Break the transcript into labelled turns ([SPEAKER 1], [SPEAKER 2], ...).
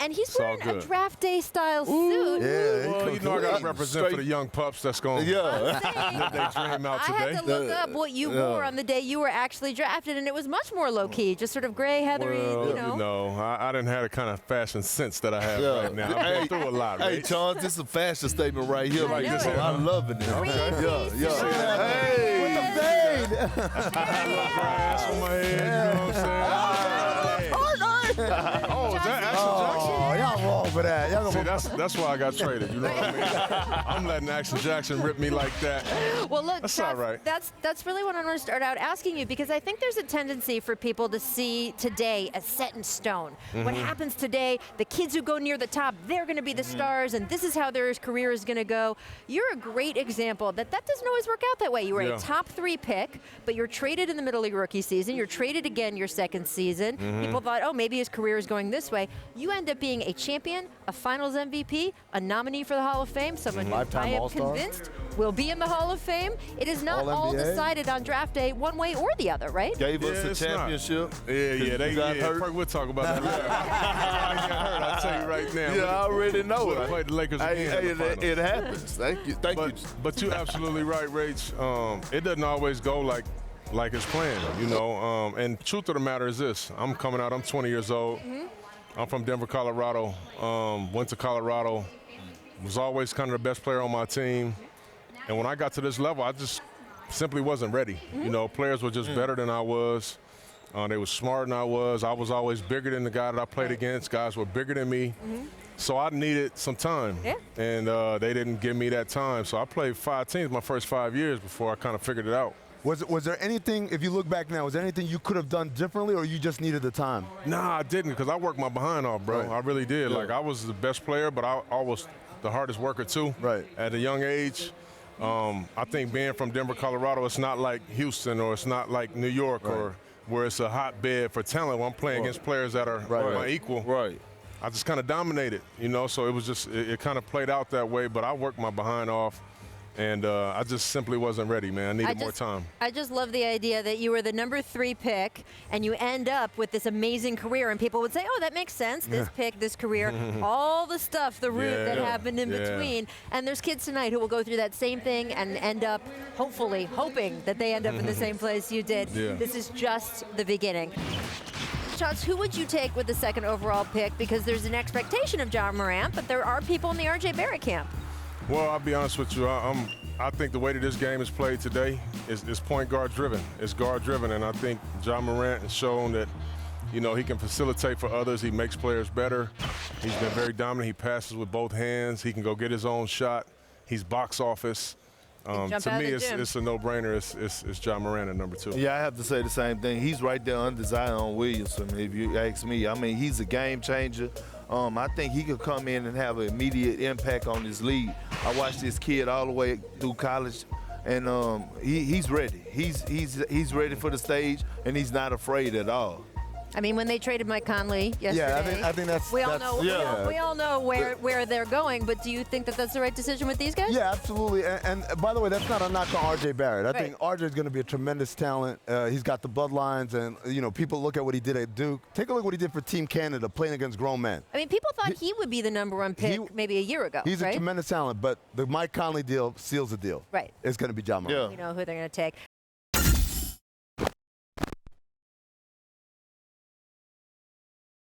[SPEAKER 1] and he's wearing a draft day style suit.
[SPEAKER 2] Yeah,
[SPEAKER 3] well, you know I got to represent for the young pups that's going to live their dream out today.
[SPEAKER 1] I had to look up what you wore on the day you were actually drafted, and it was much more low-key, just sort of gray, heathery,
[SPEAKER 3] No, I didn't have the kind of fashion sense that I have right now. I've been through a lot,
[SPEAKER 2] Hey,
[SPEAKER 3] Rach.
[SPEAKER 2] Chauncey, this is a fashion statement right here.
[SPEAKER 1] I know.
[SPEAKER 2] I'm loving it.
[SPEAKER 1] Hey.
[SPEAKER 2] With the
[SPEAKER 1] fade.
[SPEAKER 3] Grass on my head, you know what I'm saying? Oh, is that Action Jackson?
[SPEAKER 4] Oh, y'all wrong for that. Y'all
[SPEAKER 3] See, that's why I got traded. You know what I mean? I'm letting Action Jackson rip me like that.
[SPEAKER 1] Well, look,
[SPEAKER 3] that's all right.
[SPEAKER 1] That's really what I'm going to start out asking you, because I think there's a tendency for people to see today as set in stone. What happens today, the kids who go near the top, they're going to be the stars, and this is how their career is going to go. You're a great example that doesn't always work out that way. You were a top 3 pick, but you're traded in the middle of your rookie season. You're traded again your second season. People thought, oh, maybe his career is going this way. You end up being a champion, a finals MVP, a nominee for the Hall of Fame, someone who I am convinced will be in the Hall of Fame. It is not all decided on draft day one way or the other, right?
[SPEAKER 2] Gave us a championship.
[SPEAKER 3] They got hurt. We'll talk about that. I got hurt, I'll tell you right now.
[SPEAKER 2] Yeah, I already know it.
[SPEAKER 3] Played the Lakers again.
[SPEAKER 2] It happens. Thank you.
[SPEAKER 3] But you're absolutely right, Rach. It doesn't always go like it's planned, you know. And truth of the matter is this: I'm coming out. I'm 20 years old. I'm from Denver, Colorado. Went to Colorado. Was always kind of the best player on my team. And when I got to this level, I just simply wasn't ready. You know, players were just better than I was. They were smarter than I was. I was always bigger than the guy that I played against. Guys were bigger than me. So I needed some time. And they didn't give me that time. So I played 5 teams my first 5 years before I kind of figured it out.
[SPEAKER 4] Was there anything, if you look back now, was there anything you could have done differently, or you just needed the time?
[SPEAKER 3] Nah, I didn't, because I worked my behind off, bro. I really did. Like, I was the best player, but I was the hardest worker, too. At a young age. I think being from Denver, Colorado, it's not like Houston, or it's not like New York, or where it's a hotbed for talent where I'm playing against players that are my equal. I just kind of dominated, you know, so it was just, it kind of played out that way, but I worked my behind off. And I just simply wasn't ready, man. I needed more time.
[SPEAKER 1] I just love the idea that you were the number 3 pick, and you end up with this amazing career, and people would say, oh, that makes sense, this pick, this career, all the stuff, the route that happened in between. And there's kids tonight who will go through that same thing and end up, hopefully, hoping that they end up in the same place you did. This is just the beginning. Chauncey, who would you take with the 2nd overall pick? Because there's an expectation of Ja Morant, but there are people in the RJ Barrett camp.
[SPEAKER 3] Well, I'll be honest with you. I think the way that this game is played today is point guard driven. It's guard driven, and I think Ja Morant has shown that, you know, he can facilitate for others. He makes players better. He's been very dominant. He passes with both hands. He can go get his own shot. He's box office. To me, it's a no-brainer. It's Ja Morant at number 2.
[SPEAKER 2] Yeah, I have to say the same thing. He's right there under Zion Williamson, if you ask me. I mean, he's a game changer. I think he could come in and have an immediate impact on this league. I watched this kid all the way through college, and he's ready. He's ready for the stage, and he's not afraid at all.
[SPEAKER 1] I mean, when they traded Mike Conley yesterday,
[SPEAKER 4] I think that's
[SPEAKER 1] we all know where they're going. But do you think that that's the right decision with these guys?
[SPEAKER 4] Yeah, absolutely. And by the way, that's not a knock on RJ Barrett. I think RJ is going to be a tremendous talent. He's got the bloodlines, and you know, people look at what he did at Duke. Take a look at what he did for Team Canada, playing against grown men.
[SPEAKER 1] I mean, people thought he would be the number 1 pick maybe a year ago.
[SPEAKER 4] He's a tremendous talent, but the Mike Conley deal seals the deal.
[SPEAKER 1] Right.
[SPEAKER 4] It's going to be Ja Morant.
[SPEAKER 1] You know who they're going to take.